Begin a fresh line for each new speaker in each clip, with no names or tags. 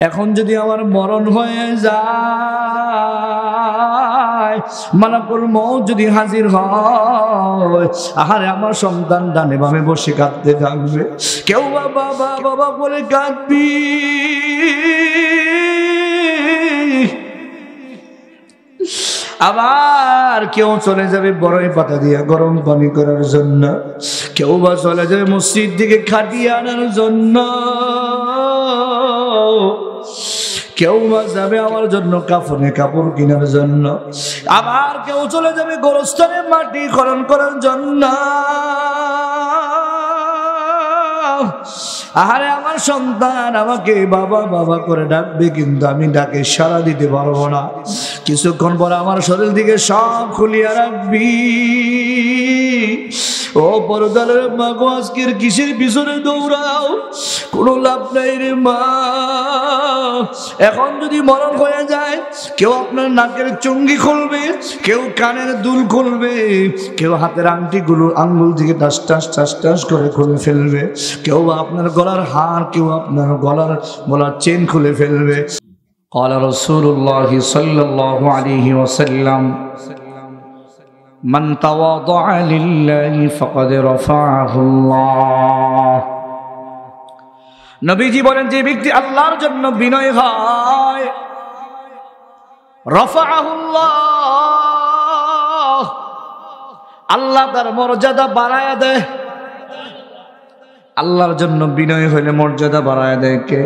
এখন যদি আমার মরণ হয়ে যায়, মালাকুল মউত যদি হাজির হয়, আহারে আমার সন্তান ডানে বামে বসে কাঁদতে থাকবে। কেউ বাবা বাবা বলে কাঁদবি, আবার কেউ চলে যাবে বড়ই পাতা দিয়া গরম পানি করার জন্য, কেউ বা চলে যাবে মসজিদ দিকে খাটিয়ে আনার জন্য, কেউ বা যাবে আমার জন্য কাফনে কাপড় কেনার জন্য, আবার কেউ চলে যাবে গোরস্থানে মাটি খনন করার জন্য। আরে আমার সন্তান আমাকে বাবা বাবা করে ডাকবে, কিন্তু আমি ডাকে সাড়া দিতে পারবো না। কিছুক্ষণ পর আমার শরীর দিকে সব খুলিয়া রাখবি। ও পরদালের মা গো, আজকের কিসের পিছনে দৌড়াও? কোনো লাভ নাই রে মা। এখন যদি মরণ হয়ে যায়, কেউ আপনার নাকের চুঙ্গি খুলবে, কেউ কানের দুল খুলবে, কেউ হাতের আংটিগুলো আঙ্গুল থেকে টাস টাস টাস টাস করে খুলে ফেলবে, কেউ আপনার গলার হার, কেউ আপনার গলার চেন খুলে ফেলবে। قال رسول الله صلى الله عليه وسلم من تواضع لله فقد رفعه الله। নবীজি বলেন, যে ব্যক্তি আল্লাহর জন্য বিনয় হয়, রাফাআহুল্লাহ, আল্লাহ তার মর্যাদা বাড়ায়া দেয়। আল্লাহর জন্য বিনয় হইলে মর্যাদা বাড়ায়া দেয় কে?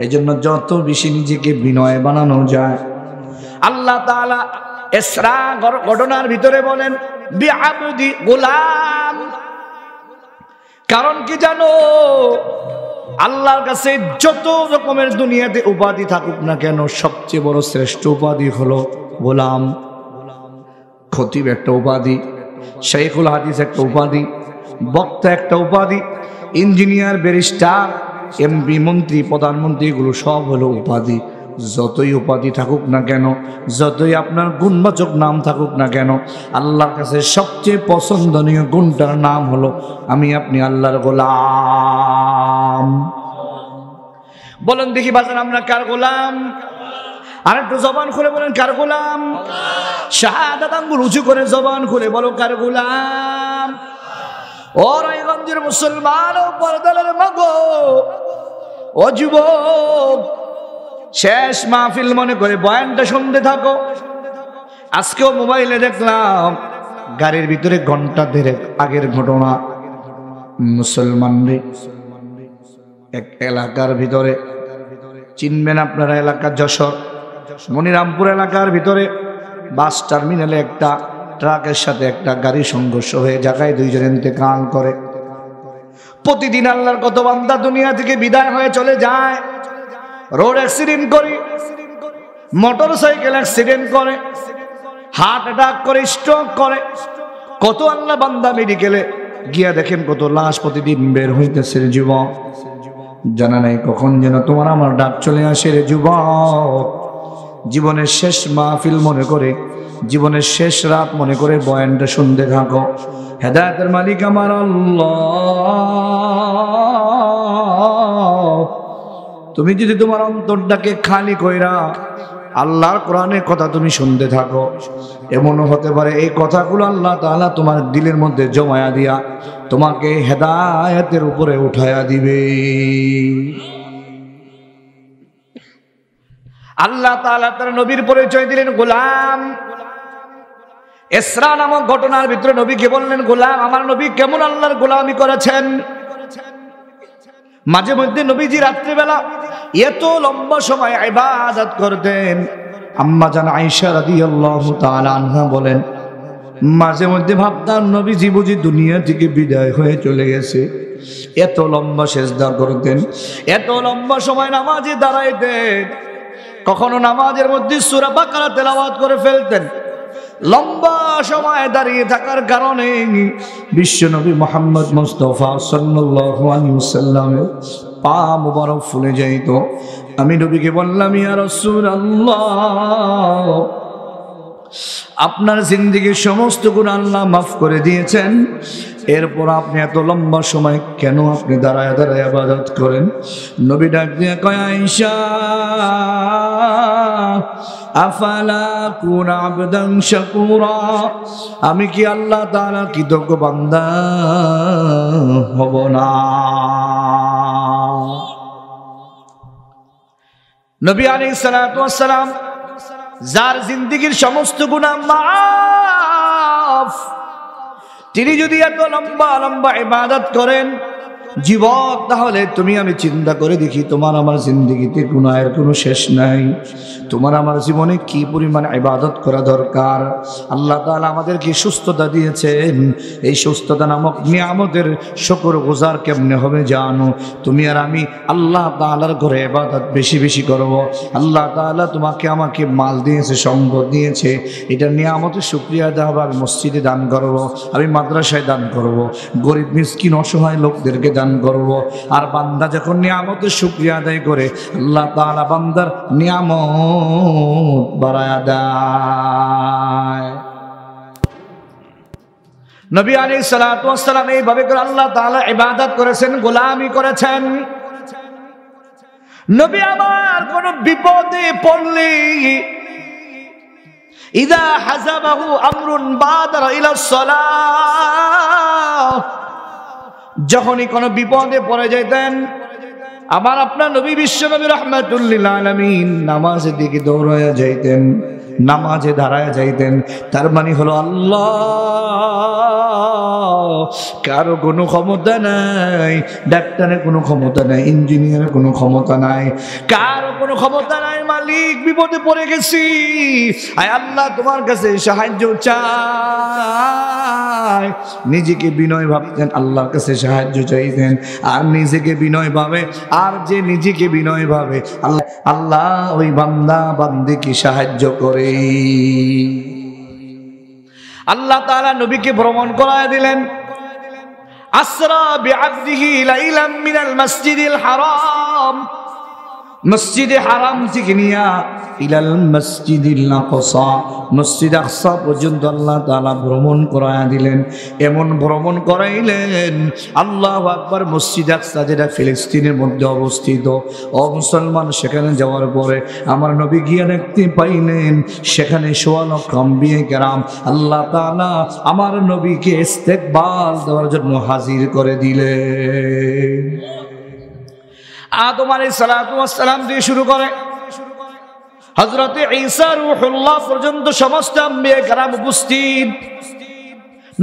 এই জন্য যত বেশি নিজেকে বিনয় বানানো যায়। আল্লাহ তাআলা ইসরা ঘটনার ভিতরে বলেন বিআবদি গোলাম। কারণ কি জানো? আল্লাহর কাছে যত রকমের দুনিয়াতে উপাধি থাকুক না কেন, সবচেয়ে বড় শ্রেষ্ঠ উপাধি হলো গোলাম। খতিব একটা উপাধি, শাইখুল হাদিস একটা উপাধি, বক্তা একটা উপাধি, ইঞ্জিনিয়ার, ব্যারিস্টার, এমপি, মন্ত্রী, প্রধানমন্ত্রী, এগুলো সব হলো উপাধি। যতই উপাধি থাকুক না কেন, যতই আপনার গুণবাচক নাম থাকুক না কেন, আল্লাহর কাছে সবচেয়ে পছন্দনীয় গুণটার নাম হলো আমি আপনি আল্লাহর গোলাম। বলেন দেখি বাজান, আমরা কার গোলাম? আর একটু জবান খুলে বলেন কার গোলাম? শাহাদাত আঙ্গুল উঁচু করে জবান খুলে বলো কার গোলাম? ও রায়গঞ্জের মুসলমান, ও পরদালের মাগো, ও যুবক, শেষ মাহফিল মনে করে বয়ানটা শুনতে থাকো। আজকেও মোবাইলে দেখলাম গাড়ির ভিতরে ঘন্টা দেড়েক আগের ঘটনা। মুসলমানদের এক এলাকার ভিতরে, চিনবেন আপনারা এলাকা, যশোর মনিরামপুর এলাকার ভিতরে বাস টার্মিনালে একটা ট্রাকের সাথে একটা গাড়ি সংঘর্ষ হয়ে জায়গায় দুইজন ইন্তেকাল করে। প্রতিদিন আল্লাহর কত বান্দা দুনিয়া থেকে বিদায় হয়ে চলে যায়। রোড অ্যাক্সিডেন্ট করে, মোটর সাইকেল অ্যাক্সিডেন্ট করে, হার্ট অ্যাটাক করে, স্ট্রোক করে। কত আল্লাহ বান্দা মেডিকেলে গিয়া দেখেন কত লাশ প্রতিদিন বের হইতেছে। যুবক, জানা নাই কখন যেন তোমার আমার ডাক চলে আসে রে যুবক। জীবনের শেষ মাহফিল মনে করে, জীবনের শেষ রাত মনে করে বয়ানটা শুনতে থাকো। হেদায়েতের মালিক আমার আল্লাহ। তুমি যদি তোমার অন্তরটাকে খালি কইরা আল্লাহর কোরআনের কথা তুমি শুনতে থাকো, এমনও হতে পারে এই কথাগুলো আল্লাহ তাআলা তোমার দিলের মধ্যে জমায়া দিয়া তোমাকে হেদায়েতের উপরে উঠায়া দিবে। আল্লাহ তাআলা তার নবীর পরিচয় দিলেন গোলাম। ইসরা নামক ঘটনার ভিতরে নবীকে বললেন গোলাম। আমার নবী কেমন আল্লাহর গোলামি করেছেন। মাঝে মধ্যে নবীজি রাত্রিবেলা এত লম্বা সময় ইবাদত করতেন। আম্মা জান আয়েশা রাদিয়াল্লাহু তাআলা আনহা বলেন, মাঝে মধ্যে ভাবতাম নবীজি বুঝি দুনিয়া থেকে বিদায় হয়ে চলে গেছে। এত লম্বা সিজদা করতেন, এত লম্বা সময় নামাজে দাঁড়াইতেন। কখনো নামাজের মধ্যে সূরা বাকারা তেলাওয়াত করে ফেলতেন। লম্বা সময় দাঁড়িয়ে থাকার কারণে বিশ্বনবী মুহাম্মদ মুস্তাফা সাল্লাল্লাহু আলাইহি ওয়াসাল্লামের পা মুবারক ফুলে যাইত। আমি নবীকে বললাম, ইয়া রাসূলুল্লাহ, আপনার জিন্দেগীর সমস্ত গুনাহ আল্লাহ মাফ করে দিয়েছেন, এরপর আপনি এত লম্বা সময় কেন আপনি দাঁড়ায় দাঁড়ায় ইবাদত করেন? নবী ডাক দিয়ে কয়, আয়েশা আফালা কুন আবদান শাকুরা, আমি কি আল্লাহ তাআলার কৃতজ্ঞ বান্দা হব না? নবী আলাইহিস সালাতু ওয়াস সালাম যার জিন্দেগীর সমস্ত গুনাহ মাফ, তিনি যদি এত লম্বা লম্বা ইবাদত করেন যুবক, তাহলে তুমি আমি চিন্তা করে দেখি, তোমার আমার জিন্দেগিতে গুনাহের কোনো শেষ নাই। তোমার আমার জীবনে কি পরিমাণ ইবাদত করা দরকার। আল্লাহ তাআলা আমাদেরকে সুস্থতা দিয়েছেন, এই সুস্থতা নামক নিয়ামতের শুকরগুজার কেমনে হবে জানো? তুমি আর আমি আল্লাহ তাআলার ঘরে ইবাদত বেশি বেশি করব। আল্লাহ তাআলা তোমাকে আমাকে মাল দিয়েছে, সম্পদ দিয়েছে, এটা নিয়ামতের শুকরিয়া দেওয়া হবে। আমি মসজিদে দান করব, আমি মাদ্রাসায় দান করব, গরিব মিসকিন অসহায় লোকদেরকে দান করব। আর বান্দা যখন নিয়ামতের শুকরিয়া আদায় করে, আল্লাহ তাআলা বান্দার নিয়ামত বাড়ায়া দেয়। নবী আলাইহিস সালাতু ওয়াস সালাম এইভাবে করে আল্লাহ তাআলা ইবাদত করেছেন, গোলামি করেছেন। নবী আমার কোন বিপদে পড়লে ইদা হাযাবাহু আমরুন বাদারা ইলাস সালাহ, যখনই কোনো বিপদে পড়ে যেতেন, আমার আপনার নবী বিশ্বনবী রাহমাতুল লিল আলামিন নামাজের দিকে দৌড়ায়া যাইতেন, নামাজে দাঁড়ায়া যাইতেন। তার মানে হলো আল্লাহ কারো কোনো ক্ষমতা নাই, ডাক্তারের কোনো ক্ষমতা নাই, ইঞ্জিনিয়ারের কোনো ক্ষমতা নাই, কারো কোনো ক্ষমতা নাই। মালিক বিপদে পড়ে গেছি, আয় আল্লাহ তোমার কাছে সাহায্য চাই। নিজেকে বিনয় ভাবতেন, আল্লাহর কাছে সাহায্য চাইতেন। আর নিজেকে বিনয় ভাবে, আর যে নিজেকে বিনয় ভাবে, আল্লাহ আল্লাহ ওই বান্দা বান্দিকে সাহায্য করে। আল্লাহ তাআলা নবীকে ভ্রমণ করায় দিলেন। আসরা বিআবদিহি লাইলাম মিনাল মাসজিদিল হারাম, মসজিদে হারাম থেকে নিয়া ইলাল মসজিদিল আকসা, মসজিদ আকসা পর্যন্ত আল্লাহ তাআলা ভ্রমণ করায়া দিলেন। এমন ভ্রমণ করাইলেন, আল্লাহু আকবার, মসজিদ আকসা যেটা ফিলিস্তিনের মধ্যে অবস্থিত, ও মুসলমান, সেখানে যাওয়ার পরে আমার নবী গিয়ে দেখতে পাইলেন সেখানে সোয়া লক্ষ আম্বিয়া কেরাম আল্লাহ তাআলা আমার নবীকে ইস্তেকবাল দেওয়ার জন্য হাজির করে দিলেন। আদম আলাইহিস সালাতু ওয়াস সালাম দিয়ে শুরু করে হযরত ঈসা রূহুল্লাহ পর্যন্ত সমস্ত আম্বিয়া কেরাম উপস্থিত।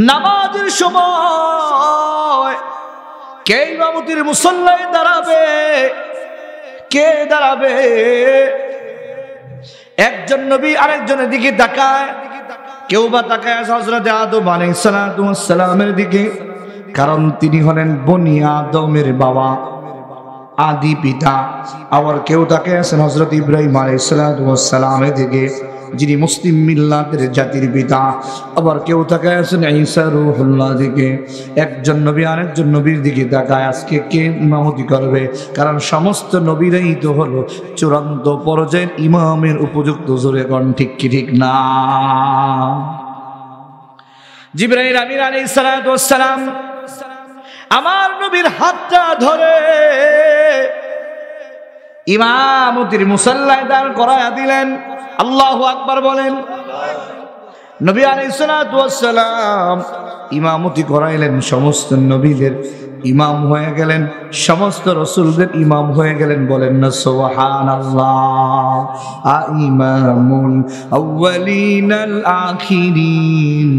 নামাজের সময় কে ইমামতির মুসল্লায় দাঁড়াবে, কে দাঁড়াবে? একজন নবী আরেকজনের দিকে তাকায়, কেউ বা তাকায় হযরত আদম আলাইহিস সালাতু ওয়াস সালামের দিকে, কারণ তিনি হলেন বনি আদমের বাবা, আদি পিতা। আবার কেউ তাকে আছেন হযরত ইব্রাহিম আলাইহিস সালাতু ওয়াস সালামের দিকে, যিনি মুসলিম মিল্লাতের জাতির পিতা। আবার কেউ তাকে আছেন ঈসা রূহুল্লাহ দিকে। একজন নবী আরেকজন নবীর দিকে তাকায়, আজকে কে ইমামতি করবে? কারণ সমস্ত নবীরাই তো হলো চূড়ান্ত পর্যায়ের ইমামের উপযুক্ত। জোরে কোন ঠিক কি ঠিক না? জিবরাইল আমিন আলাইহিস সালাতু ওয়াস সালাম আমার নবীর হাতটা ধরে ইমামতির মুসাল্লায় দাঁড় করায়া দিলেন। আল্লাহু আকবার বলেন। নবী আলাইহিস সালাতু ওয়াস সালাম ইমামতি করাইলেন, সমস্ত নবীদের ইমাম হয়ে গেলেন, সমস্ত রাসূলদের ইমাম হয়ে গেলেন। বলেন না সুবহানাল্লাহ। আইমামুল আউয়ালিনাল আখিরিন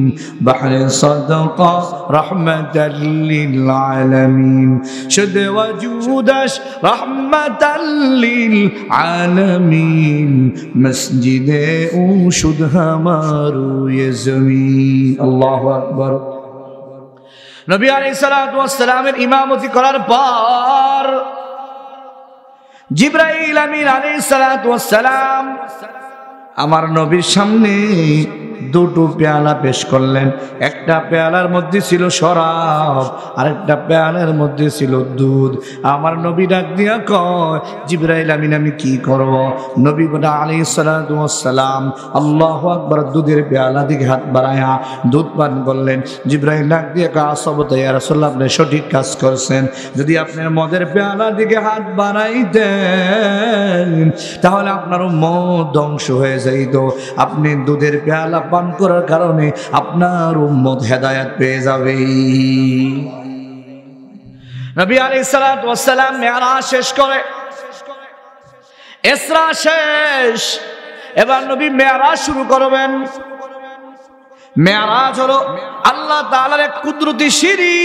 বাহরে সাদাকা রাহমাতাল লিল আলামিন, শুদ ওয়াজুদাশ রাহমাতাল লিল আলামিন, মসজিদে উশুদ হামারু ইয়ে জমিন। আল্লাহু আকবার। নবী আলাইহিস সালাতু ওয়াস সালামের ইমামতি করার পর জিবরাইল আমিন আলাইহিস সালাতু ওয়াস সালাম আমার নবীর সামনে দুটো পেয়ালা পেশ করলেন। একটা পেয়ালার মধ্যে ছিল শরাব, আরেকটা পেয়ালার মধ্যে ছিল দুধ। আমার নবী ডাক দিয়া কয়, জিবরাইল আমি কি করব? নবী আলাইহিস সালাতু ওয়াস সালাম আল্লাহু আকবার, দুধের পেয়ালা দিকে হাত বাড়ায়া দুধ পান করলেন। জিবরাইল ডাক দিয়ে কয়, আসবতা ইয়া রাসূলুল্লাহ, আপনি সঠিক কাজ করছেন। যদি আপনার মদের পেয়ালা দিকে হাত বাড়াইতেন তাহলে আপনার উম্মত ধ্বংস হয়ে যাইত। আপনি দুধের পেয়ালা পান করার কারণে আপনার উম্মত হেদায়েত পেয়ে যাবে। নবী আলাইহিস সালাতু ওয়াস সালাম মেরাজ শেষ করে, ইসরা শেষ, এবার নবী মেরাজ শুরু করবেন। মেরাজ হলো আল্লাহ তাআলার এক কুদরতি সিঁড়ি,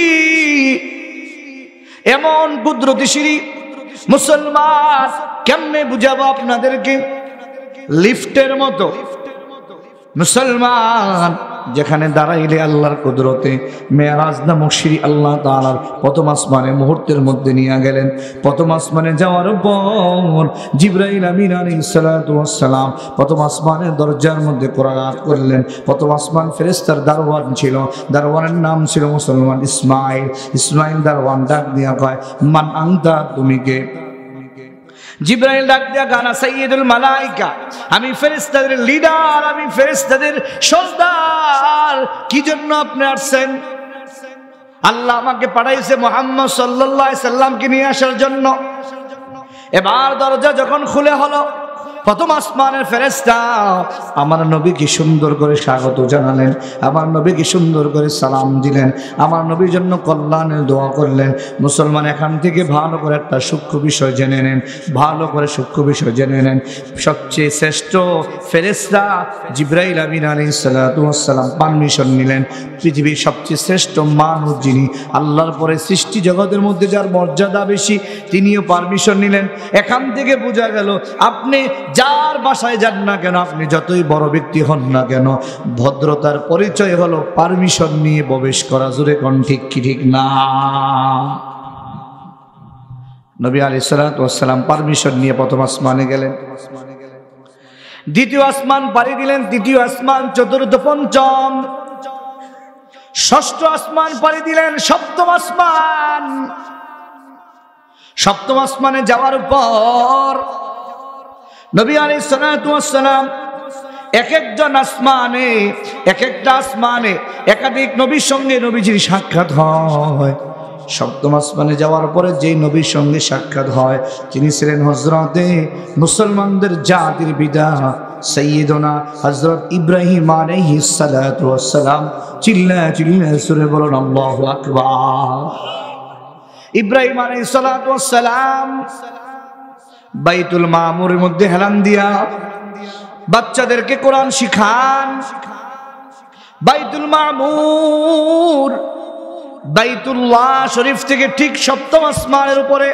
এমন কুদরতি সিঁড়ি মুসলমান কেমনে বুঝাবো আপনাদেরকে? লিফটের মতো মুসলমান যেখানে দাঁড়াইলে আল্লাহর কুদরতে মেরাজ নামক সিঁড়ি আল্লাহ তাআলার প্রথম আসমানে মুহূর্তের মধ্যে নিয়ে গেলেন। প্রথম আসমানে যাওয়ার পর জিবরাইল আমিন আলাইহিস সালাতু ওয়াস সালাম প্রথম আসমানের দরজার মধ্যে করাঘাত করলেন। প্রথম আসমান ফেরেশতার দারওয়ান ছিল, দারওয়ানের নাম ছিল মুসলমান ইসমাইল। ইসমাইল দারওয়ান ডাক দিয়া কয়, মান আনতা, তুমি কে? জিবরাইল ডাক দিয়া গানা সাইয়্যিদুল মালাইকা, আমি ফেরেশতাদের লিডার, আমি ফেরেশতাদের সর্দার। কি জন্য আপনি আসছেন? আল্লাহ আমাকে পাঠাইছে মুহাম্মদ সাল্লাল্লাহু আলাইহি সাল্লামকে নিয়ে আসার জন্য। এবার দরজা যখন খুলে হলো, প্রথম আসমানের ফেরেশতা আমার নবীকে সুন্দর করে স্বাগত জানালেন, আমার নবীকে সুন্দর করে সালাম দিলেন, আমার নবীর জন্য কল্যাণের দোয়া করলেন। মুসলমান এখান থেকে ভালো করে একটা সূক্ষ্ম বিষয় জেনে নেন, ভালো করে সূক্ষ্ম বিষয় জেনে নেন। সবচেয়ে শ্রেষ্ঠ ফেরেশতা জিবরাইল আমিন আলাইহিস সালাতু ওয়াস সালাম পারমিশন নিলেন। পৃথিবীর সবচেয়ে শ্রেষ্ঠ মানুষ যিনি, আল্লাহর পরে সৃষ্টি জগতের মধ্যে যার মর্যাদা বেশি, তিনিও পারমিশন নিলেন। এখান থেকে বোঝা গেল আপনি যার বাসায় যান না কেন, আপনি যতই বড় ব্যক্তি হন না কেন, ভদ্রতার পরিচয় হলো পারমিশন নিয়ে প্রবেশ করা। জোরে কোন ঠিক কি ঠিক না? নবী আলাইহিস সালাতু ওয়াস সালাম পারমিশন নিয়ে প্রথম আসমানে গেলেন, দ্বিতীয় আসমান পাড়ি দিলেন, তৃতীয় আসমান, চতুর্থ, পঞ্চম, ষষ্ঠ আসমান পাড়ি দিলেন, সপ্তম আসমান। সপ্তম আসমানে যাওয়ার পর নবী আলাইহিস সালাতু ওয়াস সালাম এক একজন আসমানে, এক একটা আসমানে একাধিক নবীর সঙ্গে নবীজির সাক্ষাৎ হয়। সপ্তম আসমানে যাওয়ার পরে যেই নবীর সঙ্গে সাক্ষাৎ হয় তিনি ছিলেন হযরতে মুসলমানদের জাতির পিতা সাইয়্যিদুনা হযরত ইব্রাহিম আলাইহিস সালাতু ওয়াস সালাম। চিল্লা চিল্লা সূরা বলুন আল্লাহু আকবার। ইব্রাহিম আলাইহিস সালাতু ওয়াস সালাম বাইতুল মামুরের মধ্যে হেলান দিয়া বাচ্চাদেরকে কোরআন শিখান। বাইতুল মামুর বাইতুল্লাহ শরীফ থেকে ঠিক সপ্তম আসমানের উপরে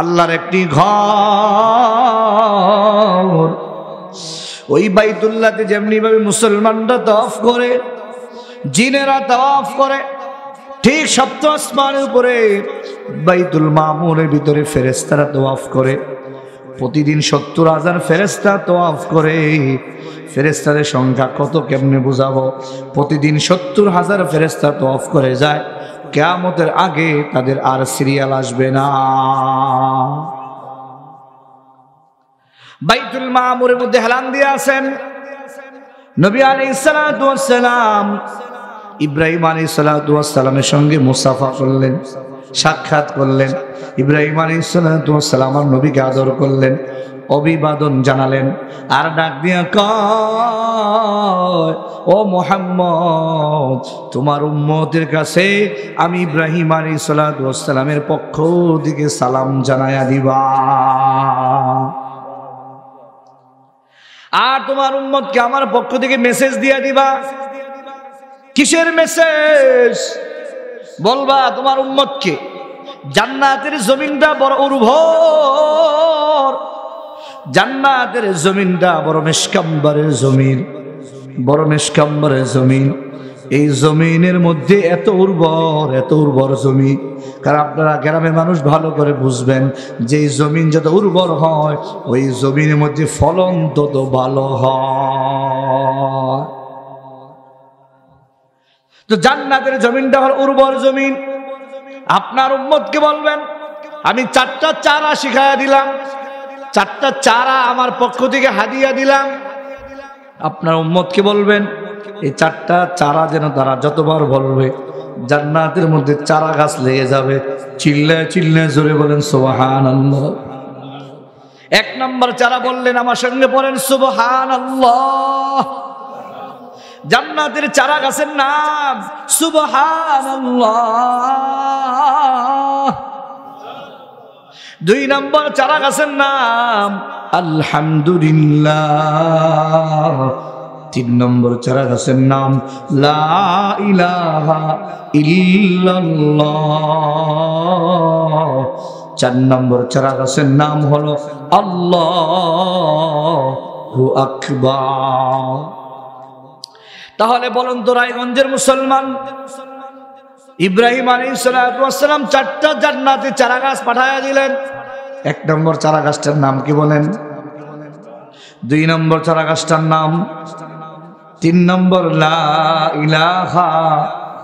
আল্লাহর একটি ঘর। ওই বাইতুল্লাহতে যেমনি ভাবে মুসলমানরা তাওয়াফ করে, জিনেরা তাওয়াফ করে, ঠিক সপ্তম আসমানের উপরে বাইতুল মামুরের ভিতরে ফেরেশতারা তাওয়াফ করে। প্রতিদিন ৭০,০০০ ফেরেশতা তাওয়াফ করে। ফেরেশতাদের সংখ্যা কত কেমনে বুঝাবো? প্রতিদিন ৭০,০০০ ফেরেশতা তাওয়াফ করে যায়। কিয়ামতের আগে তাদের আর সিরিয়াল আসবে না। বাইতুল মামুরের মধ্যে হেলান দিয়ে আছেন নবী আলাইহিস সালাতু ওয়াস সালাম। ইব্রাহিম আলাইহিস সালাতু ওয়াস সালামের সঙ্গে মুসাফা করলেন, সাক্ষাৎ করলেন। ইব্রাহিম আলাইহিস সালাতু ওয়াস সালাম আমার নবীকে আদর করলেন, অভিবাদন জানালেন, আর ডাক দিয়া কয়, ও মুহাম্মদ, তোমার উম্মতের কাছে আমি ইব্রাহিম আলাইহিস সালাতু ওয়াস সালামের পক্ষ থেকে সালাম জানায়া দিবা। আর তোমার উম্মতকে আমার পক্ষ থেকে মেসেজ দিয়া দিবা। কিসের মেসেজ? বলবা তোমার উম্মতকে জান্নাতের জমিনটা বড় উর্বর, জান্নাতের জমিনটা বড় মেশকাম্বরের জমিন, বড় মেশকাম্বরের জমিন। এই জমিনের মধ্যে এত উর্বর জমিন। কারণ আপনারা গ্রামের মানুষ ভালো করে বুঝবেন যে এই জমিন যত উর্বর হয় ওই জমিনের মধ্যে ফলন তত ভালো হয়। তো জান্নাতের জমিনটা হল উর্বর জমিন। আপনার উম্মতকে বলবেন আমি 4টা চারা শিখায়া দিলাম, 4টা চারা আমার পক্ষ থেকে হাদিয়া দিলাম। আপনার উম্মতকে বলবেন এই 4টা চারা যেন তারা যতবার বলবে জান্নাতের মধ্যে চারা গাছ লেগে যাবে। চিল্লায় চিল্লায় জোরে বলেন সুবহানাল্লাহ। 1 নম্বর চারা বললেন, আমার সঙ্গে পড়েন সুবহানাল্লাহ। জান্নাতের চারা গাছের নাম সুবহানাল্লাহ। 2 নম্বর চারা গাছের নাম আলহামদুলিল্লাহ। 3 নম্বর চারা গাছের নাম লা ইলাহা ইল্লাল্লাহ। 4 নম্বর চারা গাছের নাম হলো আল্লাহু আকবার। তাহলে বলুন তো রায়গঞ্জের মুসলমান ইব্রাহিম আলাইহিস সালাম 4টা জান্নাতে চারা গাছ পাঠায়া দিলেন। 1 নম্বর চারা গাছটার নাম কি বলেন? 2 নম্বর চারা গাছটার নাম, 3 নম্বর লা ইলাহা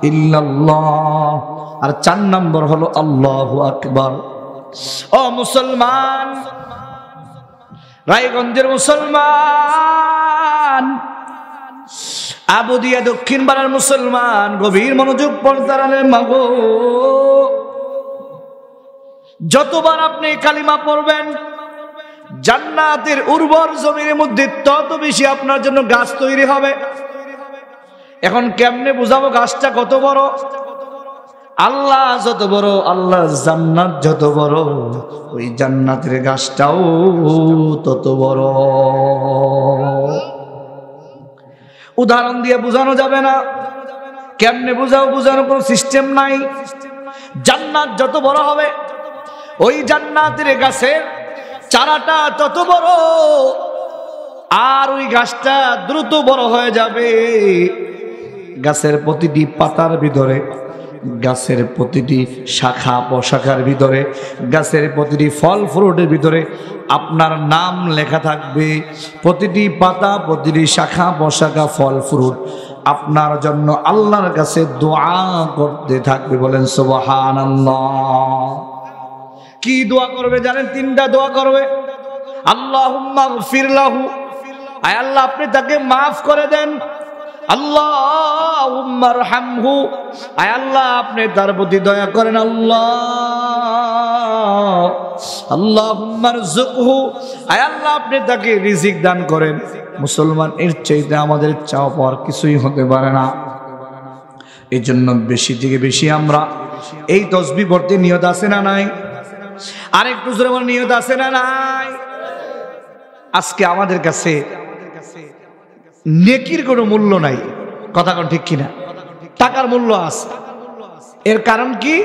ইল্লাল্লাহ, আর 4 নম্বর হলো আল্লাহু আকবার। ও মুসলমান, রায়গঞ্জের মুসলমান, আবুদিয়া দক্ষিণ পাড়ার মুসলমান, গভীর মনোযোগ পর্দারালে মাগো, যতবার আপনি কালিমা পড়বেন জান্নাতের উর্বর জমিনের মধ্যে তত বেশি আপনার জন্য গাছ তৈরি হবে। এখন কেমনে বুঝাবো গাছটা কত বড়? আল্লাহ যত বড়, আল্লাহর জান্নাত যত বড়, ওই জান্নাতের গাছটাও তত বড়। উদাহরণ দিয়ে বোঝানো যাবে না। কেমনে বুঝাও? বোঝানোর কোনো সিস্টেম নাই। জান্নাত যত বড় হবে ওই জান্নাতের গাছের চারাটা তত বড়, আর ওই গাছটা দ্রুত বড় হয়ে যাবে। গাছের প্রতিটি পাতার ভিতরে, গাছের প্রতিটি শাখা প্রশাখার ভিতরে, গাছের প্রতিটি ফল ফ্রুটের ভিতরে আপনার নাম লেখা থাকবে। প্রতিটি পাতা, প্রতিটি শাখা প্রশাখা, ফল ফ্রুট আপনার জন্য আল্লাহর কাছে দোয়া করতে থাকবে। বলেন সুবহানাল্লাহ। কি দোয়া করবে জানেন? 3টা দোয়া করবে। আল্লাহুম্মা গফির লাহু, আয় আল্লাহ আপনি তাকে মাফ করে দেন। আল্লাহুম্মা আরহামহু, আয় আল্লাহ আপনি তার প্রতি দয়া করেন। আল্লাহুম্মা রযুকহু, আয় আল্লাহ আপনি তাকে রিজিক দান করেন। মুসলমান, এর চাইতে আমাদের চাওয়া পাওয়ার কিছুই হতে পারে না। এই জন্য বেশি থেকে বেশি আমরা এই তাসবিহ পড়তে নিয়ত আছে না নাই? আরেকটু জোরে বলেন, নিয়ত আছে না নাই? আজকে আমাদের কাছে নেকির কোনো মূল্য নাই। কথা কোন ঠিক কিনা? টাকার মূল্য আছে। এর কারণ কি?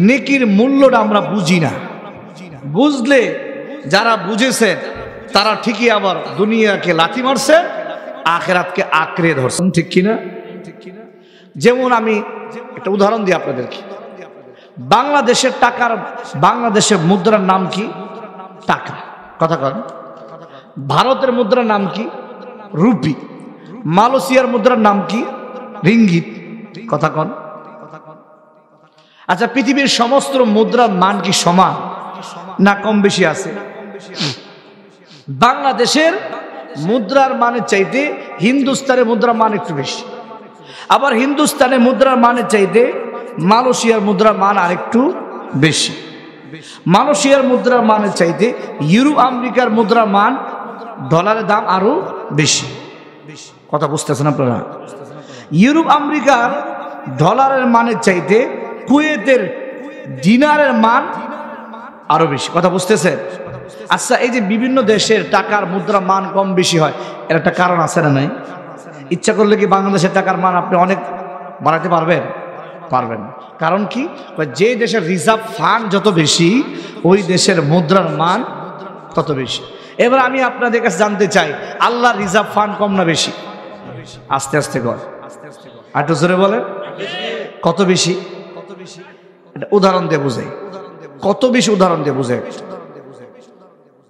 নেকির মূল্যটা আমরা বুঝি না। বুঝলে যারা বুঝেছেন তারা ঠিকই আবার দুনিয়াকে লাথি মারছে, আখিরাতকে আঁকড়ে ধরছেন। ঠিক কিনা? যেমন আমি একটা উদাহরণ দিই আপনাদেরকে। বাংলাদেশের টাকার, বাংলাদেশের মুদ্রার নাম কি? টাকা। কথা কন। ভারতের মুদ্রার নাম কি? রুপি। মালয়েশিয়ার মুদ্রার নাম কি? রিঙ্গিত। কথা কন। আচ্ছা, পৃথিবীর সমস্ত মুদ্রার মান কি সমান না কম বেশি আছে? বাংলাদেশের মুদ্রার মানের চাইতে হিন্দুস্তানের মুদ্রার মান একটু বেশি। আবার হিন্দুস্তানের মুদ্রার মানের চাইতে মালয়েশিয়ার মুদ্রার মান আরেকটু বেশি। মালয়েশিয়ার মুদ্রার মানের চাইতে ইউরোপ আমেরিকার মুদ্রার মান, ডলারের দাম আরো বেশি। কথা বুঝতেছেন আপনারা? ইউরোপ আমেরিকার ডলারের মানের চাইতে কুয়েতের দিনারের মান আরো বেশি। কথা বুঝতেছেন? আচ্ছা, এই যে বিভিন্ন দেশের টাকার মুদ্রার মান কম বেশি হয়, এর একটা কারণ আছে না নাই? ইচ্ছা করলে কি বাংলাদেশের টাকার মান আপনি অনেক বাড়াতে পারবেন? পারবেন। কারণ কি? যে দেশের রিজার্ভ ফান্ড যত বেশি, ওই দেশের মুদ্রার মান তত বেশি। এবার আমি আপনাদের কাছে জানতে চাই, আল্লাহর রিজার্ভ ফান্ড কম না বেশি? আস্তে আস্তে কর, একটু জোরে বলেন। কত বেশি? উদাহরণ দিয়ে বুঝাই। কত বেশি উদাহরণ দিয়ে বুঝাই।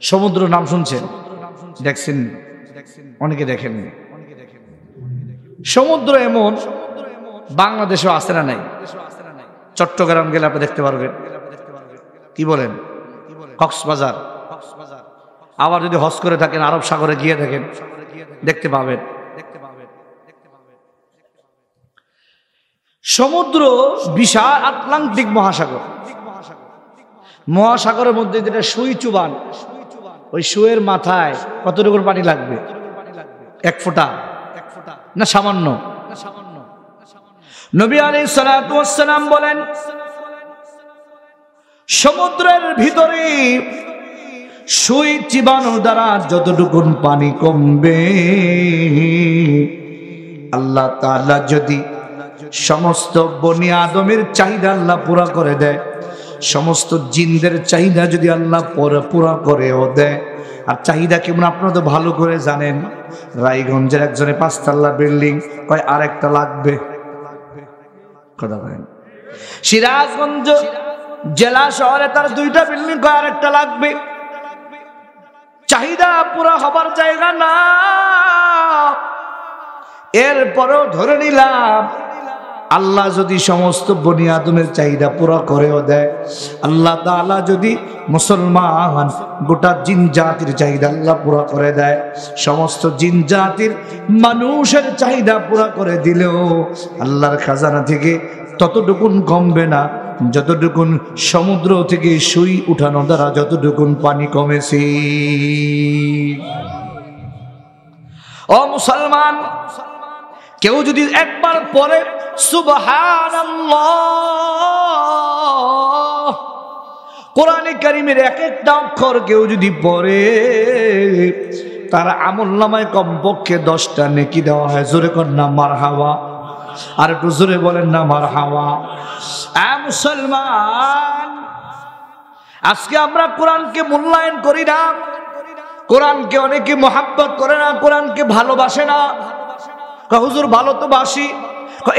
সমুদ্র নাম শুনছেন? দেখছেন? অনেকে দেখেননি। সমুদ্র এমন বাংলাদেশেও আছে না নাই? চট্টগ্রাম গেলে আপনি দেখতে পারবেন। কি বলেন? কক্সবাজার, আবার যদি হজ করে থাকেন আরব সাগরে গিয়ে দেখেন, দেখতে পাবেন। সমুদ্র বিশাল, আটলান্টিক মহাসাগর, মহাসাগরের মধ্যে যেটা সুই চুবান, ওই সুয়ের মাথায় কতটুকু পানি লাগবে? 1 ফোঁটা না সামান্য? নবী আলাইহিস সালাতু ওয়াস সালাম বলেন, সমুদ্রের ভিতরে সুই চিবানো দ্বারা যতটুকু পানি কমবে, আল্লাহ তাআলা যদি সমস্ত বনি আদমের চাহিদা আল্লাহ পুরা করে দেয়, সমস্ত জিনদের চাহিদা যদি আল্লাহ পুরা করেও দেয়, আর চাহিদা কেমন আপনারা তো ভালো করে জানেন। রায়গঞ্জের একজনে 5 তলা বিল্ডিং কয় আরেকটা লাগবে, কথা বলেন। সিরাজগঞ্জ জেলা শহরে তার 2টা বিল্ডিং কয় আরেকটা লাগবে। চাহিদা পুরা হবার জায়গা না, এরপরেও ধরে নিলাম আল্লাহ যদি সমস্ত বনি আদমের চাহিদা পুরা করেও দেয়, আল্লাহ তাআলা যদি মুসলমান গোটা জিন জাতির চাহিদা আল্লাহ পুরা করে দেয়, সমস্ত জিন জাতির মানুষের চাহিদা পুরা করে দিলেও আল্লাহর খাজানা থেকে ততটুকুন কমবে না যতটুকুন সমুদ্র থেকে সুই উঠানো দ্বারা যতটুকুন পানি কমেছে। ও মুসলমান, কেউ যদি একবার পড়ে সুবহানাল্লাহ, কোরআনে কারীমের এক একটা অক্ষর কেউ যদি পড়ে, তার আমলনামায় কমপক্ষে 10টা নেকি দেওয়া হয়। জোরে কর না মারহাবা, আর একটু জোরে বলেন না মারহাবা। মুসলমান, আজকে আমরা কোরআনকে মূল্যায়ন করি না, কোরআনকে অনেকে মহাব্বত করে না, কোরআনকে ভালোবাসে না। হুজুর ভালো তো বাসি,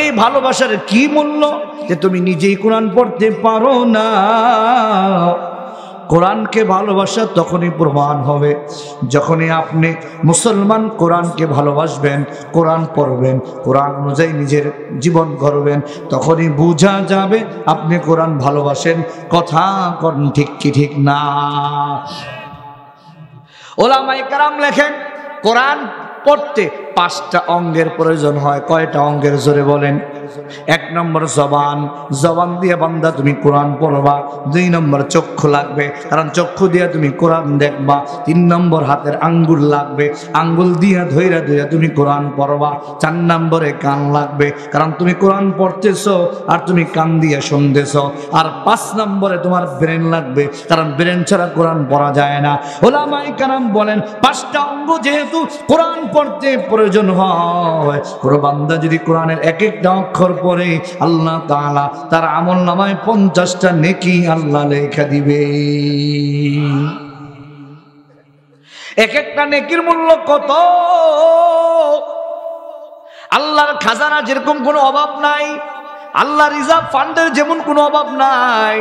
এই ভালোবাসার কি মূল্য যে তুমি নিজেই কোরআন পড়তে পারো না? কোরআনকে ভালোবাসা তখনই প্রমাণ হবে যখনই আপনি মুসলমান কোরআনকে ভালোবাসবেন, কোরআন পড়বেন, কোরআন অনুযায়ী নিজের জীবন গড়বেন, তখনই বোঝা যাবে আপনি কোরআন ভালোবাসেন। কথা কোন ঠিক কি ঠিক না? ওলামায়ে কেরাম লেখেন, কোরআন পড়তে 5টা অঙ্গের প্রয়োজন হয়। কয়টা অঙ্গের? জোরে বলেন। 1 নম্বর জবান, জবান দিয়ে বান্দা তুমি কোরআন পড়বা। 2 নম্বর চক্ষু লাগবে, কারণ চক্ষু দিয়ে তুমি কোরআন দেখবা। 3 নম্বর হাতের আঙ্গুল লাগবে, আঙ্গুল দিয়ে ধইরা ধইরা তুমি কোরআন পড়বা। 4 নম্বরে কান লাগবে, কারণ তুমি কোরআন পড়তেছো আর তুমি কান দিয়ে শুনতেছো। আর 5 নম্বরে তোমার ব্রেন লাগবে, কারণ ব্রেন ছাড়া কোরআন পড়া যায় না। ওলামায়ে কেরাম বলেন 5টা অঙ্গ যেহেতু কোরআন পড়তে প্রয়োজন হয়, কোন বান্দা যদি কোরআনের এক একটা অক্ষর পড়ে, আল্লাহ তাআলা তার আমলনামায় 50টা নেকি আল্লাহ লেখা দিবে। এক একটা নেকির মূল্য কত? আল্লাহর খাজানা যেরকম কোনো অভাব নাই, আল্লাহ রিজার্ভ ফান্ডের যেমন কোনো অভাব নাই।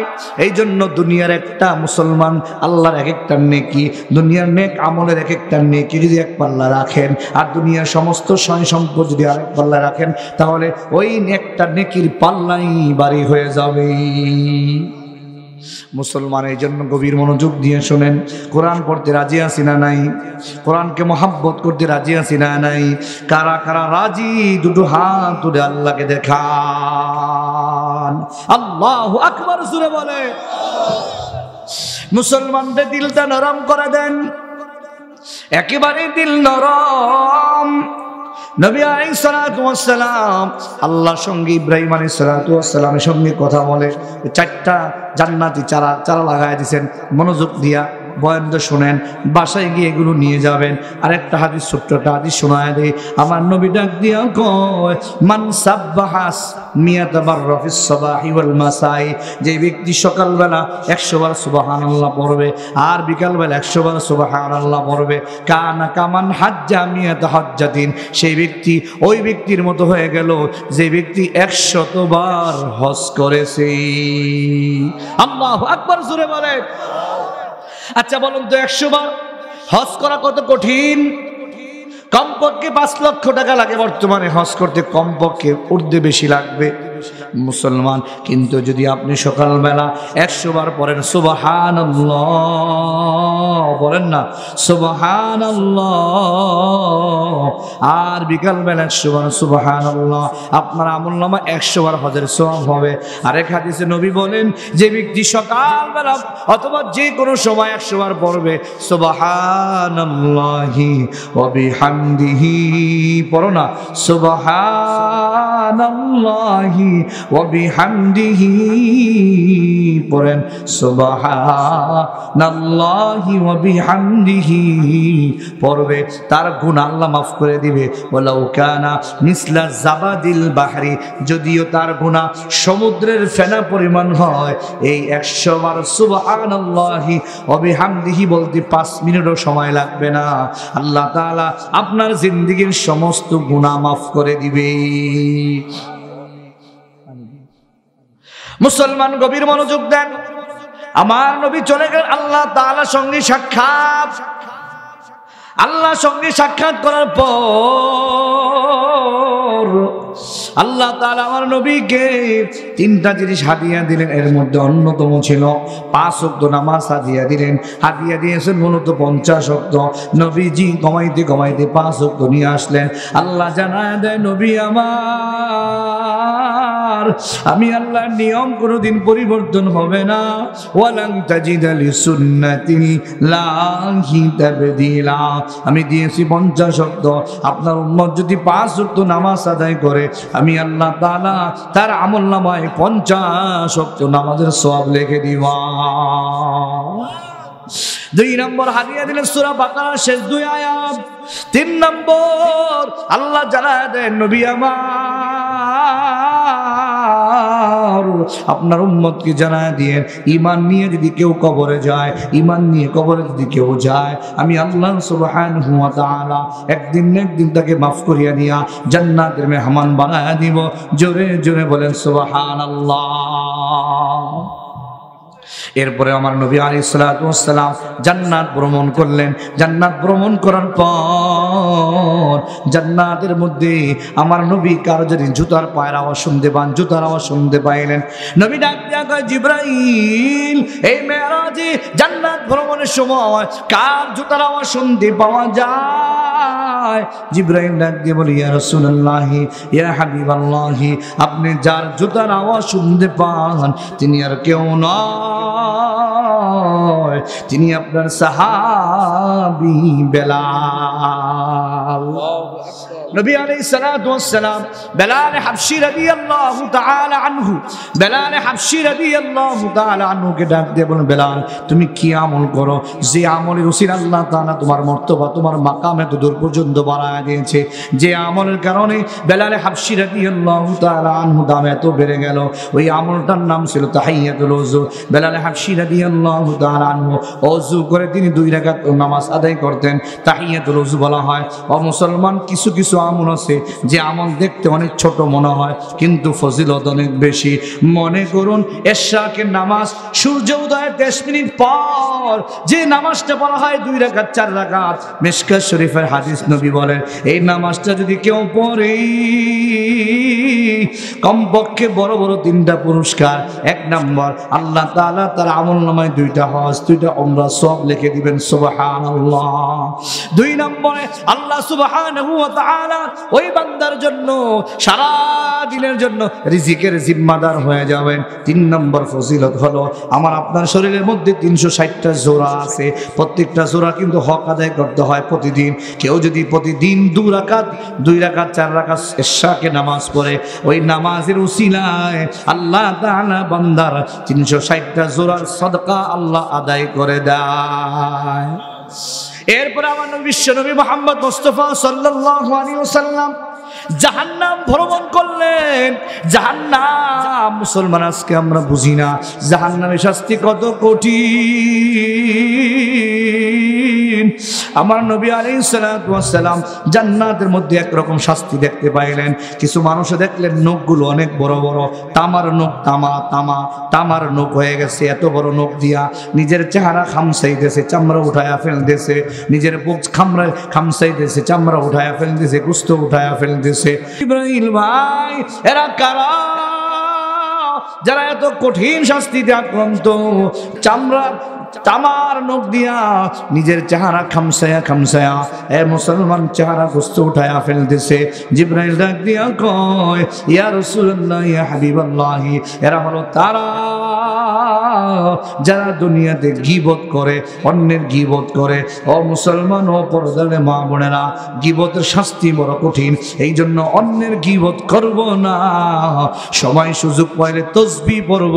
এই জন্য দুনিয়ার একটা মুসলমান আল্লাহর এক একটা নেকি, দুনিয়ার নেক আমলের এক একটা নেকি যদি এক পাল্লা রাখেন, আর দুনিয়ার সমস্ত সয় সম্পদ যদি আরেক পাল্লা রাখেন, তাহলে ওই একটা নেকির পাল্লাই বাড়ি হয়ে যাবে। মুসলমান এই জন্য গভীর মনোযোগ দিয়ে শোনেন, কোরআন পড়তে রাজি আছি না নাই? কোরআনকে মহাব্বত করতে রাজি আছি না নাই? কারা কারা রাজি? 2 হাত তুলে আল্লাহকে দেখান। আল্লাহু আকবার জোরে বলে। মুসলমানদের দিলটা নরম করে দেন, একেবারে দিল নরম। নবী আলাইহিস সালাতু ওয়াস সালাম আল্লাহর সঙ্গে ইব্রাহিম আলাইহিস সালাতু ওয়াস সালামের সঙ্গে কথা বলে 4টা জান্নাতি চারা লাগায় দিয়েছেন। মনোযোগ দিয়া বয়ান শুনেন, বাসায় গিয়ে এগুলো নিয়ে যাবেন। আর একটা হাদিস, ছোট্টটা হাদিস শোনায় দেই। আমার নবী ডাক দিয়া কয়, মান সাব্বাহাস মিয়াতা বাররা ফিস সাবাহি ওয়াল মাসাই, যে ব্যক্তি সকালবেলা 100 বার সুবহানাল্লাহ পড়বে আর বিকালবেলা 100 বার সুবহানাল্লাহ পড়বে, কানা কামান হাজ্জা মিয়াতা হাজ্জাতিন, সেই ব্যক্তি ওই ব্যক্তির মতো হয়ে গেল যে ব্যক্তি 100 বার হজ করেছে। আল্লাহু আকবার জোরে বলে। আচ্ছা বলুন তো, 100 বার হজ করা কত কঠিন? কমপক্ষে 5 লক্ষ টাকা লাগে বর্তমানে হজ করতে, কমপক্ষে ঊর্ধ্বে বেশি লাগবে মুসলমান। কিন্তু যদি আপনি সকালবেলা 100 বার পড়েন সুবহানাল্লাহ, বলেন না সুবহানাল্লাহ, আর বিকালবেলা 100 বার সুবহানাল্লাহ, আপনার আমলনামা 100 বার হজের সওয়াব হবে। আরেক হাদিসে নবী বলেন, যে ব্যক্তি সকালবেলা অথবা যে কোনো সময় 100 বার পড়বে সুবহানাল্লাহি ওয়া বিহামদিহি, পড়ো না সুবহানাল্লাহি ওয়া বিহামদিহি, পড়েন সুবহানাল্লাহি ওয়া বিহামদিহি, পড়বে, তার গুনাহ আল্লাহ মাফ করে দিবে। ওয়ালাউ কানা মিসলা জাবাদিল বাহরি, যদিও তার গুনাহ সমুদ্রের ফেনা পরিমাণ হয়, এই 100 বার সুবহানাল্লাহি ওয়া বিহামদিহি বলতে 5 মিনিটও সময় লাগবে না। আল্লাহ তাআলা আপনার জিন্দেগীর সমস্ত গুনাহ মাফ করে দিবে। মুসলমান গভীর মনোযোগ দেন, আমার নবী চলে গেলেন আল্লাহ তাআলার সঙ্গে সাক্ষাৎ। আল্লাহর সঙ্গে সাক্ষাৎ করার পর আল্লাহ তাআলা আমার নবীকে 3টা জিনিস হাদিয়া দিলেন। এর মধ্যে অন্যতম ছিল 5 ওয়াক্ত নামাজ হাদিয়া দিলেন। হাদিয়া দিয়েছেন মূলত 50 ওয়াক্ত। নবীজি কমাইতে কমাইতে 5 ওয়াক্ত নিয়ে আসলেন। আল্লাহ জানায় দেয়, নবী আমার, আমি আল্লাহর নিয়ম কোনোদিন পরিবর্তন হবে না। ওয়ালান তাজিদা লিসুন্নাতিল্লাহি তাবদীলা, আমি দিয়েছি 50 ওয়াক্ত। আপনার উম্মত যদি 5 ওয়াক্ত নামাজ আদায় করে, আমি আল্লাহ তাআলা তার আমলনামায় 50 ওয়াক্ত নামাজের সওয়াব লিখে দিব। 2 নম্বর হাদিয়া দিলেন সূরা বাকারার শেষ 2 আয়াত। 3 নম্বর আল্লাহ জানায় দেন, নবী আমার, আপনার উম্মতকে জানায় দিয়ে, ঈমান নিয়ে যদি কেউ কবরে যায়, ঈমান নিয়ে কবরে যদি কেউ যায়, আমি আল্লাহ সুবহানাহু ওয়া তাআলা একদিন না একদিন তাকে মাফ করিয়া দিয়া জান্নাতের মেহমান বানায়া দিব। জোরে জোরে বলেন সুবহানাল্লাহ। এরপরে আমার নবী আলাইহিস সালাতু ওয়াস সালাম জান্নাত ভ্রমণ করলেন। জান্নাত ভ্রমণ করার পর জান্নাতের মধ্যে আমার নবী কারো যদি জুতার পায়ের আওয়াজ শুনতে পান, জুতার আওয়াজ শুনতে পাইলেন। নবী ডাক দিয়া কয়, জিবরাইল, এই মেরাজে জান্নাত ভ্রমণের সময় কার জুতার আওয়াজ শুনতে পাওয়া যায়? জিবরাইল ডাক দিয়ে বলে, ইয়া রাসূলুল্লাহ, ইয়া হাবিবাল্লাহ, আপনি যার জুতার আওয়াজ শুনতে পান তিনি আর কেউ নয়, তিনি আপনার সাহাবী বেলাল। নবী আলাইহিস সালাতু ওয়াস সালাম বেলাল হাবশী রাদিয়াল্লাহু তাআলা আনহু, বেলাল হাবশী রাদিয়াল্লাহু তাআলা আনহুকে ডাক দিয়ে বলেন, বেলাল, তুমি কি আমল করো যে আমলের উসিলা আল্লাহ তাআলা তোমার মর্তবা, তোমার মাকাম এত দূর পর্যন্ত বাড়ায় দিয়েছে, যে আমলের কারণে বেলাল হাবশী রাদিয়াল্লাহু তাআলা আনহু দাম এত বেড়ে গেল, ওই আমলটার নাম ছিল তাহিয়াতুল ওযু। বেলাল হাবশী রাদিয়াল্লাহু তাআলা আনহু ওযু করে তিনি 2 রাকাত নামাজ আদায় করতেন, তাহিয়াতুল ওযু বলা হয়। ও মুসলমান, কিছু কিছু আমল আছে যে আমল দেখতে অনেক ছোট মনে হয় কিন্তু ফজিলত অনেক বেশি। মনে করুন এশরাকের নামাজ, সূর্য উদয়ের 10 মিনিট পর যে নামাজটা পড়া হয় 2 রাকাত 4 রাকাত, মিশকাত শরীফের হাদিস, নবী বলেন এই নামাজটা যদি কেউ পড়ে কমপক্ষে বড় বড় 3টা পুরস্কার। 1 নম্বর, আল্লাহ তাআলা তার আমলনামায় 2টা হজ 2টা উমরা সওয়াব লিখে দিবেন, সুবহানাল্লাহ। 2 নম্বরে আল্লাহ সুবহানাহু ওয়া তাআলা ওই বান্দার জন্য সারা দিনের জন্য রিজিকের জিম্মাদার হয়ে যাবেন। 3 নম্বর ফজিলত হলো, আমার আপনার শরীরের মধ্যে 360টা জোড়া আছে, প্রত্যেকটা জোড়া কিন্তু হক আদায় করতে হয় প্রতিদিন। কেউ যদি প্রতিদিন 2 রাকাত 4 রাকাত ইশরাকে নামাজ পড়ে, ওই নামাজের উসিলায় আল্লাহ তাআলা বান্দার 360টা জোড়ার সদকা আল্লাহ আদায় করে দেয়। এরপর আমার বিশ্ব নবী মুহাম্মদ মুস্তাফা সাল্লাল্লাহু আলাইহি ওয়াসাল্লাম জাহান্নাম ভ্রমণ করলেন। জাহান্নাম, মুসলমান আজকে আমরা বুঝি না জাহান্নামের শাস্তি কত কঠিন। কঠিন। আমার নবী আলাইহিস সালাতু ওয়াস সালাম জান্নাতের মধ্যে একরকম শাস্তি দেখতে পাইলেন। কিছু মানুষ দেখলেন নখগুলো অনেক বড় বড়, তামার নখ, তামার নখ হয়ে গেছে। এত বড় নখ দিয়া নিজের চেহারা খামসাইতেছে, চামড়া উঠায়া ফেলতেছে, নিজের বুক খামসাইতেছে, চামড়া উঠায়া ফেলতেছে, গোশত উঠায়া ফেলতেছে। ইব্রাহিম ভাই, এরা কারা যারা এত কঠিন শাস্তিতে আক্রান্ত? তামার নখ দিয়া নিজের চেহারা খামসায়া এ মুসলমান চেহারা গোশত উঠায়া ফেলতেছে। জিবরাইল ডাক দিয়া কয়, ইয়া রাসূলুল্লাহ, ইয়া হাবিবাল্লাহ, এরা হলো তারা যারা দুনিয়াতে গীবত করে, অন্যের গীবত করে। ও মুসলমান, ও পর্দার মা বোনেরা, গীবতের শাস্তি বড় কঠিন। এই জন্য অন্যের গীবত করব না, সময় সুযোগ পাইলে তাসবিহ পড়ব।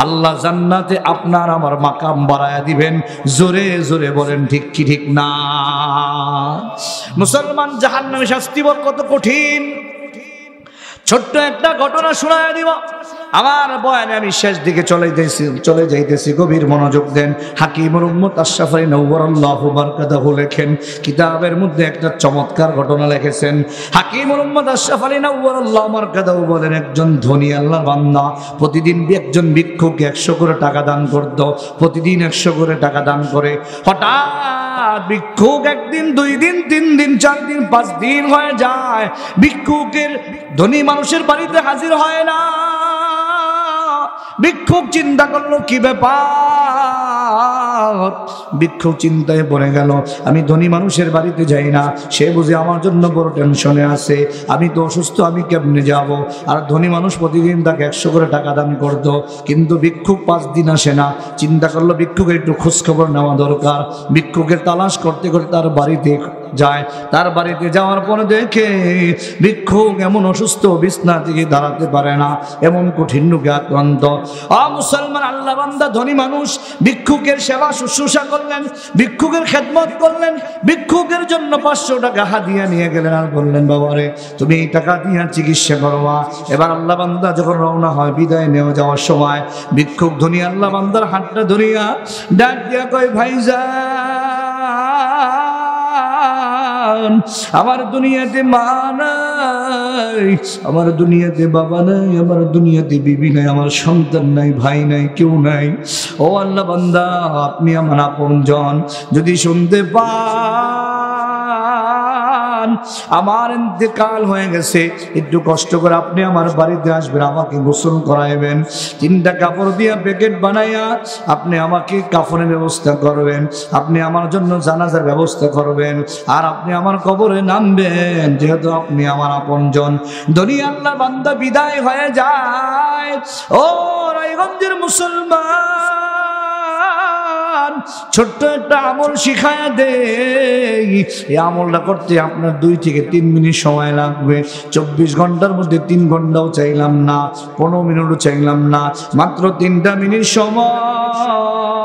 আল্লাহ জান্নাতে আপনার আমার মাকাম বাড়ায়া দিবেন। জোরে জোরে বলেন ঠিক কি ঠিক না? মুসলমান, জাহান্নামে শাস্তি কত কঠিন। ছোট্ট একটা ঘটনা শোনায় দিব। আমার বয়ানে আমি শেষ দিকে চলে যাইতেছি, গভীর মনোযোগ দেন। হাকিমুল উম্মত আশরাফ আলী নওয়ারাল্লাহু বারাকাতুহু লেখেন, কিতাবের মধ্যে একটা চমৎকার ঘটনা লিখেছেন। হাকিমুল উম্মত আশরাফ আলী নওয়ারাল্লাহু বারাকাতুহু বলেন, একজন ধনী আল্লাহর বান্দা প্রতিদিন একজন ভিক্ষুককে 100 করে টাকা দান করত। প্রতিদিন 100 করে টাকা দান করে। হঠাৎ ভিক্ষুক একদিন, 2 দিন, 3 দিন, 4 দিন, 5 দিন হয়ে যায়, ভিক্ষুকের ধনী মানুষের বাড়িতে হাজির হয় না। ভিক্ষুক চিন্তা করলো কি ব্যাপার। ভিক্ষুক চিন্তায় পড়ে গেল, আমি ধনী মানুষের বাড়িতে যাই না, সে বুঝে আমার জন্য বড় টেনশনে আছে, আমি তো অসুস্থ, আমি কেমনে যাব? আর ধনী মানুষ প্রতিদিন তাকে 100 করে টাকা দান করতো, কিন্তু ভিক্ষুক 5 দিন আসে না। চিন্তা করলো ভিক্ষুকের একটু খোঁজখবর নেওয়া দরকার। ভিক্ষুকের তালাশ করতে করতে তার বাড়িতে যায়। তার বাড়িতে যাওয়ার পরে দেখে ভিক্ষুক এমন অসুস্থ, বিছনা থেকে দাঁড়াতে পারে না, এমন কঠিন রোগে আক্রান্ত। মুসলমান আল্লাহ বান্দা ধনী মানুষ ভিক্ষুকের সেবা শুশ্রূষা করলেন, ভিক্ষুকের খেদমত করলেন, ভিক্ষুকের জন্য 500 টাকা হাদিয়া নিয়ে গেলেন আর বললেন, বাবারে তুমি এই টাকা দিয়ে চিকিৎসা করবা। এবার আল্লাহ বান্দা যখন রওনা হয়, বিদায় নেওয়া যাওয়ার সময় ভিক্ষুক ধনী আল্লাহ বান্দার হাতটা ধরিয়া ডাক দিয়া কয়, ভাইজান, আমার দুনিয়াতে মা নাই, আমার দুনিয়াতে বাবা নাই, আমার দুনিয়াতে বিবি নাই, আমার সন্তান নাই, ভাই নাই, কেউ নাই। ও আল্লাহ বান্দা, আপনি আমার আপনজন, যদি শুনতে পান আমার ইন্তেকাল হয়ে গেছে, একটু কষ্ট করে আপনি আমার বাড়িতে আসবেন, আমাকে গোসল করাইবেন, 3টা কাপড় দিয়া প্যাকেট বানাইয়া আপনি আমাকে কাফনের ব্যবস্থা করবেন, আপনি আমার জন্য জানাজার ব্যবস্থা করবেন, আর আপনি আমার কবরে নামবেন, যেহেতু আপনি আমার আপনজন। ধনী আল্লাহ বান্দা বিদায় হয়ে যায়। ও রায়গঞ্জের মুসলমান, ছোট্ট একটা আমল শিখায়া দেই। এই আমলটা করতে আপনার 2 থেকে 3 মিনিট সময় লাগবে। 24 ঘন্টার মধ্যে 3 ঘন্টাও চাইলাম না, 15 মিনিটও চাইলাম না, মাত্র 3টা মিনিট সময়।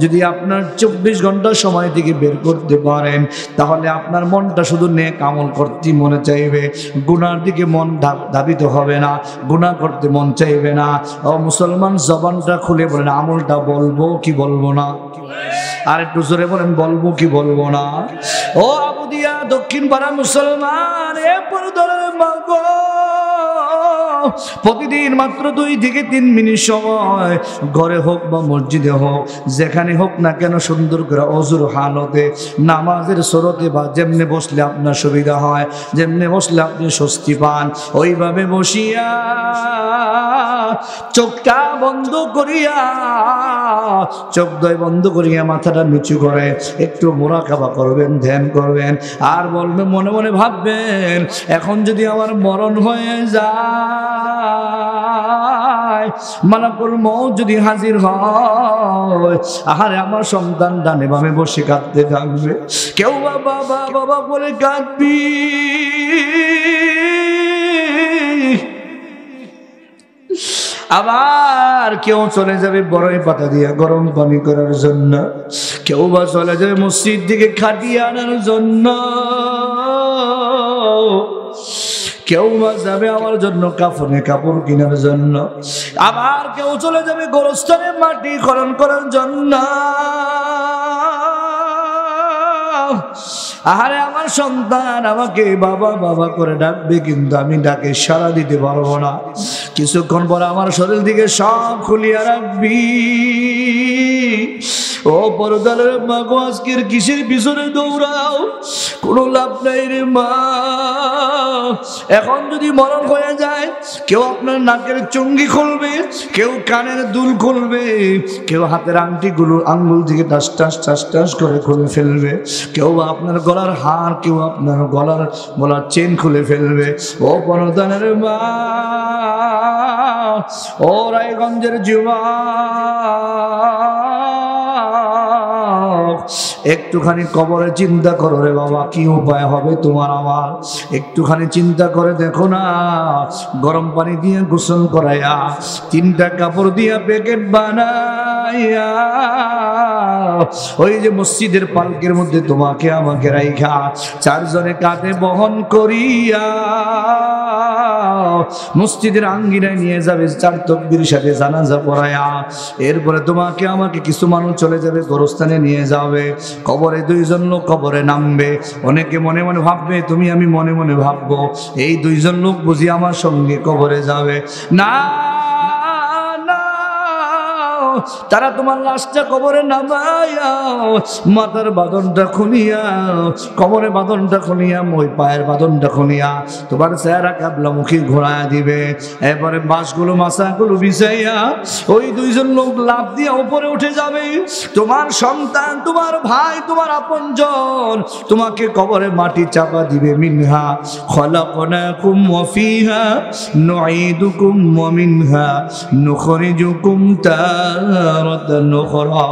যদি আপনার 24 ঘন্টা সময় থেকে বের করতে পারেন, তাহলে আপনার মনটা শুধু নেক আমল করতে মনে চাইবে, গুনার দিকে মন ধাবিত হবে না, গুনাহ করতে মন চাইবে না। ও মুসলমান, জবানটা খুলে বলেন, আমলটা বলবো কি বলবো না? আর একটু জোরে বলেন, বলবো কি বলবো না? ও আবুদিয়া দক্ষিণ পাড়া মুসলমান, এ পরদরের মাগো, প্রতিদিন মাত্র 2 থেকে 3 মিনিট সময়, ঘরে হোক বা মসজিদে হোক, যেখানে হোক না কেন, সুন্দর করে অজুর হালতে, নামাজের সুরতে বা যেমনে বসলে আপনার সুবিধা হয়, যেমনে বসলে আপনি স্বস্তি পান, ওইভাবে বসিয়া চোখটা বন্ধ করিয়া, চোখ দয় বন্ধ করিয়া মাথাটা নিচু করে একটু মুরাকাবা করবেন, ধ্যান করবেন, আর বলবেন, মনে মনে ভাববেন, এখন যদি আমার মরণ হয়ে যায়, মালাকুল মউত যদি হাজির হয়, আহারে আমার সন্তান ডানে বামে বসে কাঁদতে থাকবে, কেউ বাবা বাবা বলে কাঁদবি, আবার কেউ চলে যাবে বড়ই পাতা দিয়ে গরম পানি করার জন্য, কেউ বা চলে যাবে মসজিদ দিকে খাটিয়ে আনার জন্য, কেউ বা যাবে আমার জন্য কাফনে কাপড় কেনার জন্য, আবার কেউ চলে যাবে গোরস্থানে মাটি খনন করার জন্য। আরে আমার সন্তান আমাকে বাবা বাবা করে ডাকবে, কিন্তু আমি ডাকে সাড়া দিতে পারবো না। কিছুক্ষণ পর আমার শরীর দিকে সব খুলিয়া রাখবি। ও পরদালের মা গো, আজকের কিসের পিছনে দৌড়াও? কোনো লাভ নাই রে মা। এখন যদি মরণ হয়ে যায়, কেউ আপনার নাকের চুঙ্গি খুলবে, কেউ কানের দুল খুলবে, কেউ হাতের আংটিগুলো আঙ্গুল থেকে টাস টাস টাস টাস করে খুলে ফেলবে, কেউ আপনার গলার হার, কেউ আপনার গলার চেন খুলে ফেলবে। ও পরদালের মা, ও রায়গঞ্জের যুবা, একটুখানি কবরে চিন্তা করো রে বাবা, কি উপায় হবে তোমার আমার। একটুখানি চিন্তা করে দেখো না, গরম পানি দিয়ে গোসল করাইয়া, 3টা কাপড় দিয়া প্যাকেট বানাইয়া, ওই যে মসজিদের পালকের মধ্যে তোমাকে আমাকে রাইখা 4 জনে কাঁধে বহন করিয়া মসজিদের আঙ্গিনায় নিয়ে যাবে, 4 তাকবীর সাথে জানাজা পড়ায়া। এরপরে তোমাকে আমাকে কিছু মানুষ চলে যাবে গোরস্থানে নিয়ে যাবে। কবরে 2 জন লোক কবরে নামবে। অনেকে মনে মনে ভাববে, তুমি আমি মনে মনে ভাববো এই 2 জন লোক বুঝি আমার সঙ্গে কবরে যাবে। না, তারা তোমার লাশটা কবরে নামাইয়া মাথার বাঁধনটা খুলিয়া, কবরে বাঁধনটা খুলিয়া, ওই পায়ের বাঁধনটা খুলিয়া তোমার চেহারা কাবলামুখী ঘোরায়া দিবে। এরপরে বাঁশগুলো মাছাগুলো বিছাইয়া ওই 2 জন লোক লাফ দিয়া উপরে উঠে যাবে। তোমার সন্তান, তোমার ভাই, তোমার আপনজন তোমাকে কবরে মাটি চাপা দিবে। মিনহা খলাকনাকুম ওয়া ফিহা নুঈদুকুম ওয়া মিনহা নুখরিজুকুম তারাতান উখরা।